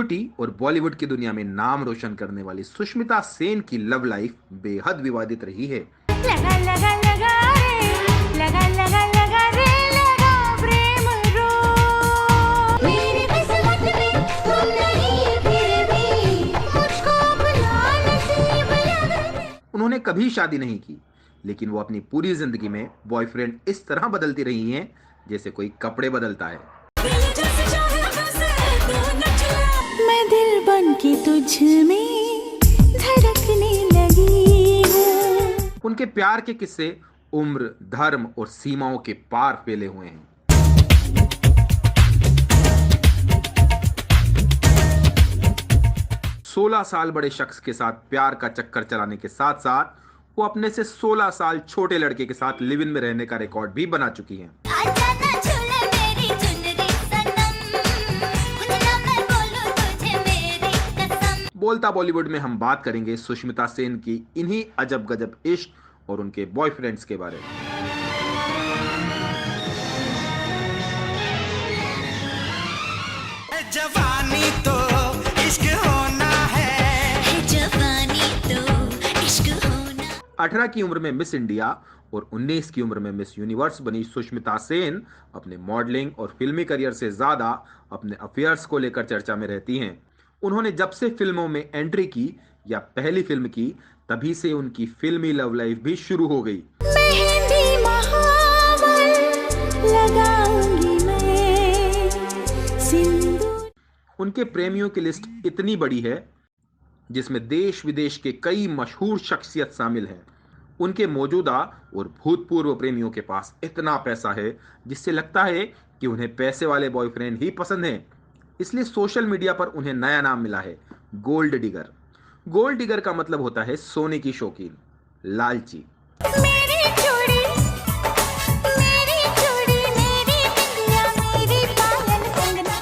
Beauty और बॉलीवुड की दुनिया में नाम रोशन करने वाली सुष्मिता सेन की लव लाइफ बेहद विवादित रही है। लगा लगा लगा रे लगा लगा लगा रे लगा प्रेम रो मेरी किस्मत में तुम नहीं फिर भी मुझको अपना नसीब लगा। उन्होंने कभी शादी नहीं की, लेकिन वो अपनी पूरी जिंदगी में बॉयफ्रेंड इस तरह बदलती रही हैं जैसे कोई कपड़े बदलता है। मैं दिल बन के तुझ में धड़कने लगी हूँ। उनके प्यार के किस्से उम्र, धर्म और सीमाओं के पार फैले हुए हैं। सोलह साल बड़े शख्स के साथ प्यार का चक्कर चलाने के साथ साथ वो अपने से 16 साल छोटे लड़के के साथ लिव इन में रहने का रिकॉर्ड भी बना चुकी हैं। आजा ना झूले मेरी चुनरी सनम, उतना मैं बोलूं तुझे मेरी कसम। बोलता बॉलीवुड में हम बात करेंगे सुष्मिता सेन की इन्हीं अजब गजब इश्क और उनके बॉयफ्रेंड्स के बारे में। जवानी तो इश्क होना है, जवानी तो इश्क होना। 18 की उम्र में मिस इंडिया और 19 की उम्र में मिस यूनिवर्स बनी सुष्मिता सेन अपने मॉडलिंग और फिल्मी करियर से ज्यादा अपने अफेयर्स को लेकर चर्चा में रहती हैं। उन्होंने जब से फिल्मों में एंट्री की या पहली फिल्म की, तभी से उनकी फिल्मी लव लाइफ भी शुरू हो गई। मेहंदी महावर लगाऊंगी मैं, सिंदूर। उनके प्रेमियों की लिस्ट इतनी बड़ी है जिसमें देश विदेश के कई मशहूर शख्सियत शामिल हैं। उनके मौजूदा और भूतपूर्व प्रेमियों के पास इतना पैसा है जिससे लगता है कि उन्हें पैसे वाले बॉयफ्रेंड ही पसंद हैं। इसलिए सोशल मीडिया पर उन्हें नया नाम मिला है, गोल्ड डिगर। गोल्ड डिगर का मतलब होता है सोने की शौकीन, लालची। मेरी चूड़ी मेरी चूड़ी मेरी बिंदिया मेरी पायल कंगना।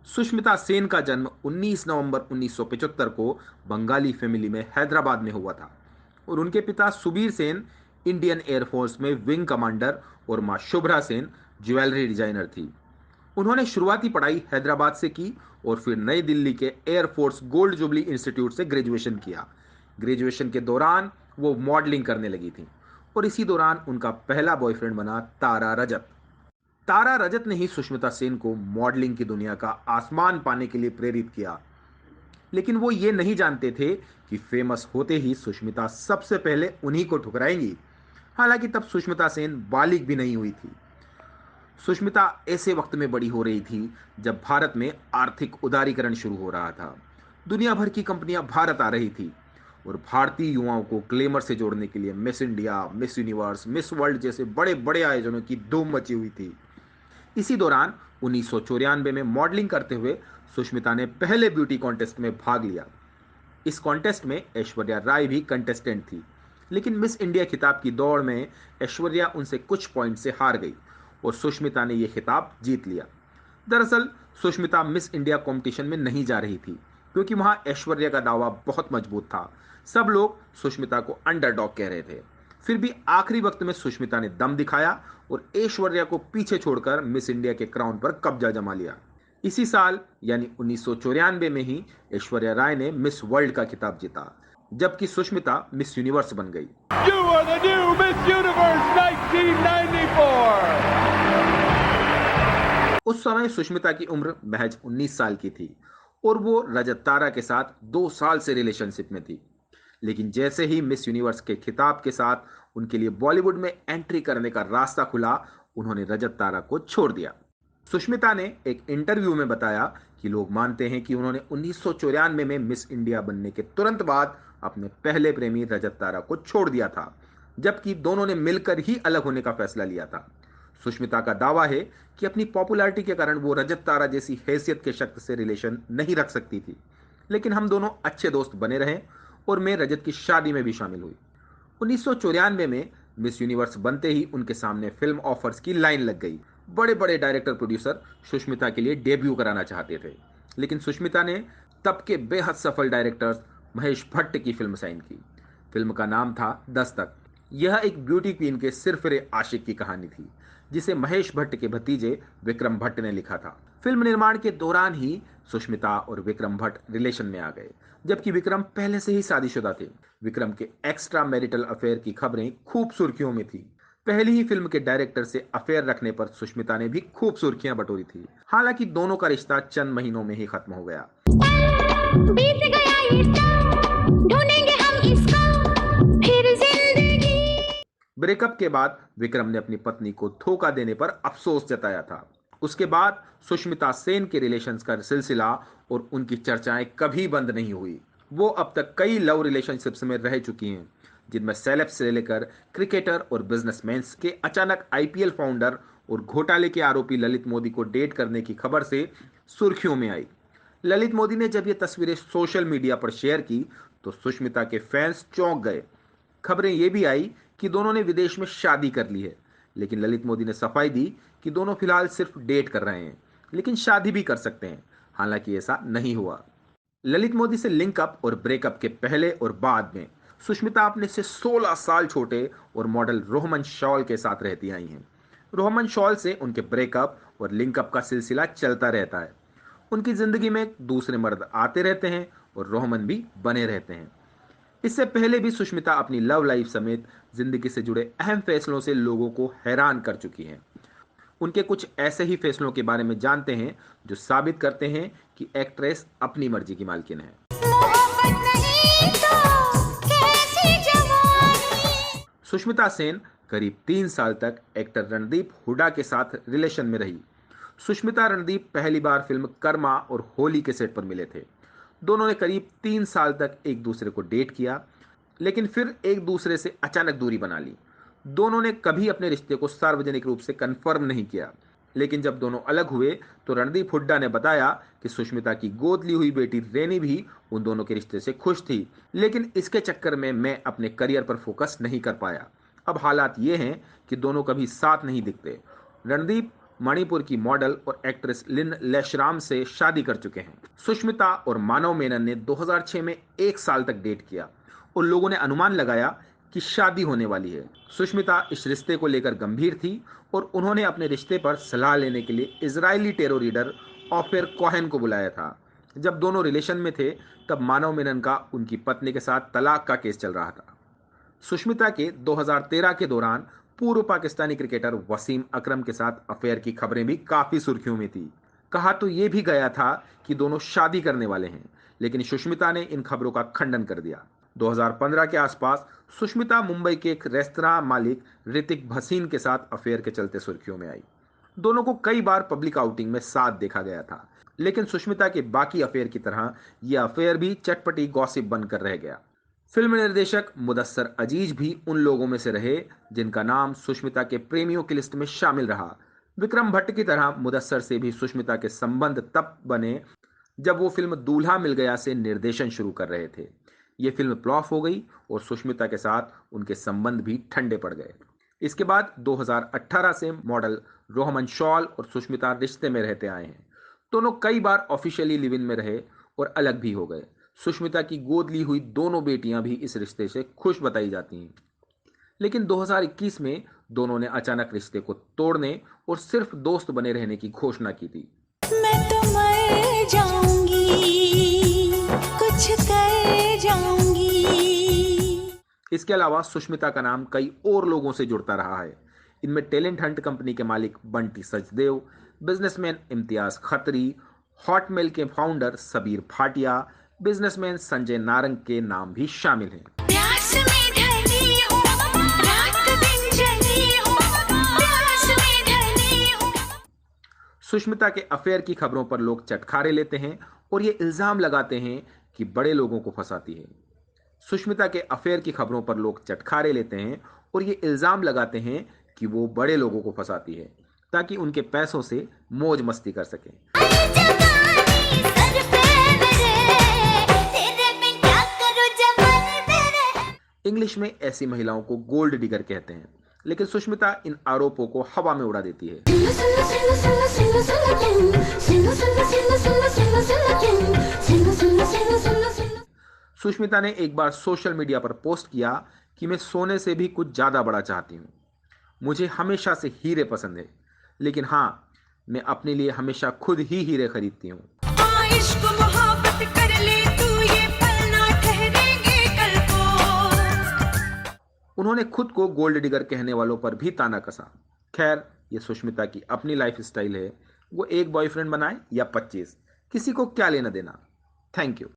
सुष्मिता सेन का जन्म 19 नवंबर 1975 को बंगाली फैमिली में हैदराबाद में हुआ था और उनके पिता सुबीर सेन इंडियन एयरफोर्स में विंग कमांडर और मां शुभ्रा सेन ज्वेलरी डिजाइनर थी। उन्होंने शुरुआती पढ़ाई हैदराबाद से की और फिर नई दिल्ली के एयरफोर्स गोल्ड जुबली इंस्टीट्यूट से ग्रेजुएशन किया। ग्रेजुएशन के दौरान वो मॉडलिंग करने लगी थी और इसी दौरान उनका पहला बॉयफ्रेंड बना तारा रजत। तारा रजत ने ही सुष्मिता सेन को मॉडलिंग की दुनिया का आसमान पाने के लिए प्रेरित किया, लेकिन वो ये नहीं जानते थे कि फेमस होते ही सुष्मिता सबसे पहले उन्हीं को ठुकराएंगी। हालांकि तब सुष्मिता सेन बालिग भी नहीं हुई थी। सुष्मिता ऐसे वक्त में बड़ी हो रही थी जब भारत में आर्थिक उदारीकरण शुरू हो रहा था। दुनिया भर की कंपनियां भारत आ रही थी और भारतीय युवाओं को ग्लैमर से जोड़ने के लिए miss India, miss universe, miss world जैसे बड़े बड़े आयोजनों की धूम मची हुई थी। इसी दौरान 1994 में मॉडलिंग करते हुए सुष्मिता ने पहले ब्यूटी कॉन्टेस्ट में भाग लिया। इस कॉन्टेस्ट में ऐश्वर्या राय भी कंटेस्टेंट थी, लेकिन मिस इंडिया खिताब की दौड़ में ऐश्वर्या उनसे कुछ पॉइंट से हार गई और सुष्मिता ने यह खिताब जीत लिया। दरअसल सुष्मिता मिस इंडिया कंपटीशन में नहीं जा रही थी क्योंकि वहां ऐश्वर्या का दावा बहुत मजबूत था। सब लोग सुष्मिता को अंडरडॉग कह रहे थे। फिर भी आखिरी वक्त में सुष्मिता ने दम दिखाया और ऐश्वर्या को पीछे छोड़कर मिस इंडिया के क्राउन पर कब्जा जमा लिया। इसी साल यानी 1994 में ही ऐश्वर्या राय ने मिस वर्ल्ड का खिताब जीता, जबकि सुष्मिता मिस यूनिवर्स बन गई। You are the new Miss Universe 1994. उस समय सुष्मिता की उम्र महज 19 साल की थी और वो रजत तारा के साथ 2 साल से रिलेशनशिप में थी। लेकिन जैसे ही मिस यूनिवर्स के खिताब के साथ उनके लिए बॉलीवुड में एंट्री करने का रास्ता खुला, उन्होंने रजत तारा को छोड़ दिया। सुष्मिता ने एक इंटरव्यू में बताया कि लोग मानते हैं कि उन्होंने 1994 में मिस इंडिया बनने के तुरंत बाद अपने पहले प्रेमी रजत तारा को छोड़ दिया था, जबकि दोनों ने मिलकर ही अलग होने का फैसला लिया था। सुष्मिता का दावा है कि अपनी पॉपुलैरिटी के कारण वो रजत तारा जैसी हैसियत के शख्स से रिलेशन नहीं रख सकती थी, लेकिन हम दोनों अच्छे दोस्त बने रहे और मैं रजत की शादी में भी शामिल हुई। 1994 में मिस यूनिवर्स बनते ही उनके सामने फिल्म ऑफर्स की लाइन लग गई। बड़े बड़े डायरेक्टर प्रोड्यूसर सुष्मिता के लिए डेब्यू कराना चाहते थे, लेकिन सुष्मिता ने तब के बेहद सफल डायरेक्टर्स महेश भट्ट की फिल्म साइन की। फिल्म का नाम था दस्तक। यह एक ब्यूटी क्वीन के सिरफिरे आशिक की कहानी थी जिसे महेश भट्ट के भतीजे विक्रम भट्ट ने लिखा था। फिल्म निर्माण के दौरान ही सुष्मिता और विक्रम भट्ट रिलेशन में आ गए, जबकि विक्रम पहले से ही शादीशुदा थे। विक्रम के एक्स्ट्रा मैरिटल अफेयर की खबरें खूब सुर्खियों में थी। पहली ही फिल्म के डायरेक्टर से अफेयर रखने पर सुष्मिता ने भी खूब सुर्खियां बटोरी थी। हालांकि दोनों का रिश्ता चंद महीनों में ही खत्म हो गया। बीत गया ये तो ढूंढेंगे हम इसको फिर जिंदगी। ब्रेकअप के बाद विक्रम ने अपनी पत्नी को धोखा देने पर अफसोस जताया था। उसके बाद सुष्मिता सेन के रिलेशंस का सिलसिला और उनकी चर्चाएं कभी बंद नहीं हुई। वो अब तक कई लव रिलेशनशिप्स में रह चुकी हैं, जिनमें सेलेब्स से लेकर क्रिकेटर और बिजनेसमैन के अचानक आईपीएल फाउंडर और घोटाले के आरोपी ललित मोदी को डेट करने की खबर से सुर्खियों में आई। ललित मोदी ने जब ये तस्वीरें सोशल मीडिया पर शेयर की तो सुष्मिता के फैंस चौंक गए। खबरें ये भी आई कि दोनों ने विदेश में शादी कर ली है, लेकिन ललित मोदी ने सफाई दी कि दोनों फिलहाल सिर्फ डेट कर रहे हैं, लेकिन शादी भी कर सकते हैं। हालांकि ऐसा नहीं हुआ। ललित मोदी से लिंकअप और ब्रेकअप के पहले और बाद में सुष्मिता अपने से 16 साल छोटे और मॉडल रोहमन शॉल के साथ रहती आई हैं। रोहमन शॉल से उनके ब्रेकअप और लिंकअप का सिलसिला चलता रहता है। उनकी जिंदगी में दूसरे मर्द आते रहते हैं और रोहमन भी बने रहते हैं। इससे पहले भी सुष्मिता अपनी लव लाइफ समेत जिंदगी से जुड़े अहम फैसलों से लोगों को हैरान कर चुकी हैं। उनके कुछ ऐसे ही फैसलों के बारे में जानते हैं जो साबित करते हैं कि एक्ट्रेस अपनी मर्जी की मालकिन है। मोहब्बत नहीं तो कैसी जवानी। सुष्मिता सेन करीब 3 साल तक एक्टर रणदीप हुड्डा के साथ रिलेशन में रही। सुष्मिता रणदीप पहली बार फिल्म कर्मा और होली के सेट पर मिले थे। दोनों ने करीब 3 साल तक एक दूसरे को डेट किया, लेकिन फिर एक दूसरे से अचानक दूरी बना ली। दोनों ने कभी अपने रिश्ते को सार्वजनिक रूप से कंफर्म नहीं किया, लेकिन जब दोनों अलग हुए तो रणदीप हुड्डा ने बताया कि सुष्मिता की गोद ली हुई बेटी रेनी भी उन दोनों के रिश्ते से खुश थी, लेकिन इसके चक्कर में मैं अपने करियर पर फोकस नहीं कर पाया। अब हालात ये हैं कि दोनों कभी साथ नहीं दिखते। रणदीप मणिपुर की मॉडल और एक्ट्रेस लिन लेशराम से शादी कर चुके हैं। सुष्मिता और मानव मेनन ने 2006 में 1 साल तक डेट किया और लोगों ने अनुमान लगाया कि शादी होने वाली है। सुष्मिता इस रिश्ते को लेकर गंभीर थी और उन्होंने अपने रिश्ते पर सलाह लेने के लिए Israeli tarot reader offer Cohen को बुलाया था। जब दोनों रिलेशन में थे तब मानव मेनन का उनकी पत्नी के साथ तलाक का केस चल रहा था। सुष्मिता के 2013 के दौरान पूर्व पाकिस्तानी क्रिकेटर वसीम अकरम के साथ अफेयर की खबरें भी काफी सुर्खियों में थी। कहा तो यह भी गया था कि दोनों शादी करने वाले हैं, लेकिन सुष्मिता ने इन खबरों का खंडन कर दिया। 2015 के आसपास सुष्मिता मुंबई के एक रेस्तरां मालिक ऋतिक भसीन के साथ अफेयर के चलते सुर्खियों में आई। दोनों को कई बार पब्लिक आउटिंग में साथ देखा गया था, लेकिन सुष्मिता के बाकी अफेयर की तरह यह अफेयर भी चटपटी गॉसिप बनकर रह गया। फिल्म निर्देशक मुदस्सर अजीज भी उन लोगों में से रहे जिनका नाम सुष्मिता के प्रेमियों की लिस्ट में शामिल रहा। विक्रम भट्ट की तरह मुदस्सर से भी सुष्मिता के संबंध तब बने जब वो फिल्म दूल्हा मिल गया से निर्देशन शुरू कर रहे थे। ये फिल्म फ्लॉप हो गई और सुष्मिता के साथ उनके संबंध भी ठंडे पड़ गए। इसके बाद 2018 से मॉडल रोहमन शॉल और सुष्मिता रिश्ते में रहते आए हैं। दोनों कई बार ऑफिशियली लिव इन में रहे और अलग भी हो गए। सुष्मिता की गोद ली हुई दोनों बेटियां भी इस रिश्ते से खुश बताई जाती हैं, लेकिन 2021 में दोनों ने अचानक रिश्ते को तोड़ने और सिर्फ दोस्त बने रहने की घोषणा की थी। मैं तो मर जाऊंगी, कुछ कर जाऊंगी। इसके अलावा सुष्मिता का नाम कई और लोगों से जुड़ता रहा है। इनमें टैलेंट हंट कंपनी के मालिक बंटी सचदेव, बिजनेसमैन इम्तियाज खत्री, हॉटमेल के फाउंडर सबीर भाटिया, बिजनेसमैन संजय नारंग के नाम भी शामिल हैं। प्यास में ढली हूँ, रात दिन जली हूँ, प्यास में ढली हूँ। सुष्मिता के अफेयर की खबरों पर लोग चटखारे लेते हैं और ये इल्जाम लगाते हैं कि बड़े लोगों को फंसाती है। सुष्मिता के अफेयर की खबरों पर लोग चटखारे लेते हैं और ये इल्जाम लगाते हैं कि वो बड़े लोगों को फंसाती है ताकि उनके पैसों से मौज मस्ती कर सके। जवानी सर पे मेरे, तेरे में क्या करूं जवानी मेरे। इंग्लिश में ऐसी महिलाओं को गोल्ड डिगर कहते हैं, लेकिन सुष्मिता इन आरोपों को हवा में उड़ा देती है। सुष्मिता ने एक बार सोशल मीडिया पर पोस्ट किया कि मैं सोने से भी कुछ ज्यादा बड़ा चाहती हूँ। मुझे हमेशा से हीरे पसंद है, लेकिन हाँ, मैं अपने लिए हमेशा खुद ही हीरे खरीदती हूँ। इश्क मोहब्बत कर ले तू, ये पल ना ठहरेंगे कल को। उन्होंने खुद को गोल्ड डिगर कहने वालों पर भी ताना कसा। खैर, ये सुष्मिता की अपनी लाइफ स्टाइल है, वो एक बॉयफ्रेंड बनाए या 25, किसी को क्या लेना देना। Thank you.